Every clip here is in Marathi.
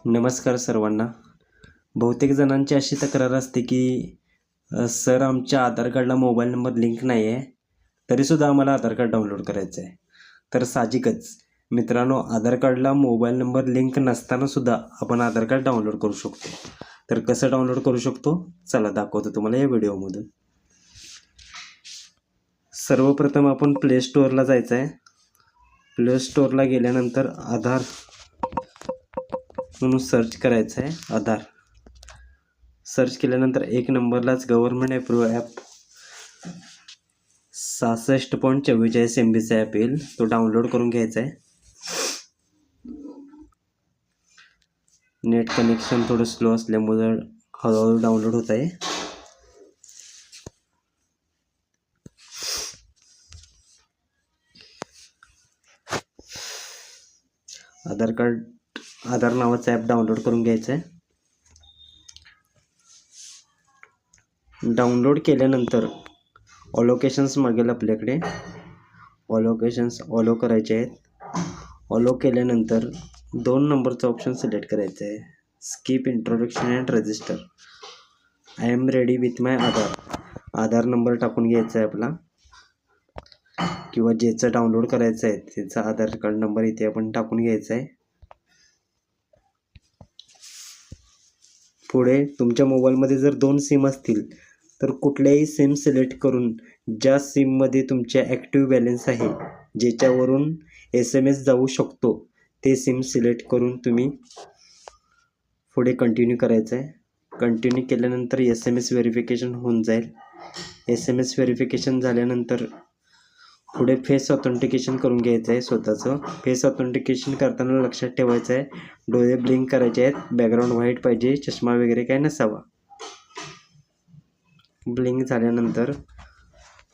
नमस्कार सर्वांना. बहुतेक जणांची अशी तक्रार असते की सर आमच्या आधार कार्डला मोबाईल नंबर लिंक नाही आहे, तरीसुद्धा आम्हाला आधार कार्ड डाउनलोड करायचं आहे. तर साहजिकच मित्रांनो, आधार कार्डला मोबाईल नंबर लिंक नसतानासुद्धा आपण आधार कार्ड डाउनलोड करू शकतो. तर कसं डाउनलोड करू शकतो, चला दाखवतो तुम्हाला या व्हिडिओमधून. सर्वप्रथम आपण प्ले स्टोअरला जायचं आहे. प्ले स्टोअरला गेल्यानंतर आधार म्हणून सर्च करायचं आहे. आधार सर्च केल्यानंतर एक नंबरलाच गव्हर्नमेंट अप्रूव्ह ॲप 66.44 MBचा ॲप येईल, तो डाउनलोड करून घ्यायचा आहे. नेट कनेक्शन थोडं स्लो असल्यामुळे हळूहळू डाउनलोड होत आहे. आधार नावाचं ॲप डाउनलोड करून घ्यायचं आहे. डाउनलोड केल्यानंतर ऑलोकेशन्स मागेल आपल्याकडे. ऑलोकेशन्स ऑलो करायचे आहेत. ऑलो केल्यानंतर 2 नंबरचा ऑप्शन सिलेक्ट करायचा आहे, skip introduction and register. I am ready with my Aadhaar number टाकून घ्यायचा आहे आपला, किंवा ज्याचं डाउनलोड करायचं आहे त्याचा आधार कार्ड नंबर इथे आपण टाकून घ्यायचा आहे. पुढे तुमच्या मोबाईलमध्ये जर 2 सिम असतील तर कुठल्याही सिम सिलेक्ट करून ज्या सिममध्ये तुमच्या ॲक्टिव्ह बॅलन्स आहे, ज्याच्यावरून SMS जाऊ शकतो, ते सिम सिलेक्ट करून तुम्ही पुढे कंटिन्यू करायचं आहे. कंटिन्यू केल्यानंतर SMS व्हेरिफिकेशन होऊन जाईल. SMS व्हेरिफिकेशन झाल्यानंतर पुढे फेस ऑथेंटिकेशन करून घ्यायचं आहे स्वतःचं. फेस ऑथेंटिकेशन करताना लक्षात ठेवायचं आहे, डोळे ब्लिंक करायचे आहेत, बॅकग्राऊंड व्हाईट पाहिजे, चष्मा वगैरे काय नसावा. ब्लिंक झाल्यानंतर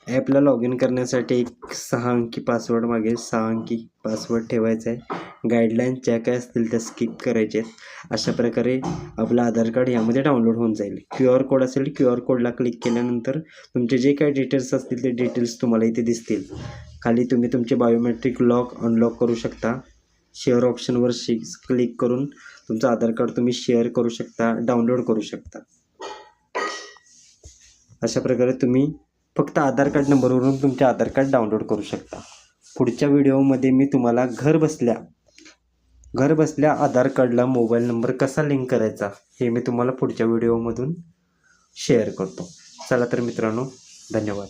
ॲपला लॉग इन करण्यासाठी एक 6 अंकी पासवर्ड मागेल. 6 अंकी पासवर्ड ठेवायचा आहे. गाईडलाईन्स ज्या काय असतील त्या स्किप करायचे आहेत. अशा प्रकारे आपलं आधार कार्ड यामध्ये डाउनलोड होऊन जाईल. QR कोड असेल, QR कोडला क्लिक केल्यानंतर तुमचे जे काही डिटेल्स असतील ते डिटेल्स तुम्हाला इथे दिसतील. खाली तुम्ही तुमचे बायोमेट्रिक लॉक अनलॉक करू शकता. शेअर ऑप्शनवर क्लिक करून तुमचं आधार कार्ड तुम्ही शेअर करू शकता, डाउनलोड करू शकता. अशा प्रकारे तुम्ही फक्त आधार कार्ड नंबरवरून तुमचे आधार कार्ड डाउनलोड करू शकता. पुढच्या व्हिडिओमध्ये मी तुम्हाला घर बसल्या आधार कार्डला मोबाईल नंबर कसा लिंक करायचा हे मी तुम्हाला पुढच्या व्हिडिओमधून शेअर करतो. चला तर मित्रांनो, धन्यवाद.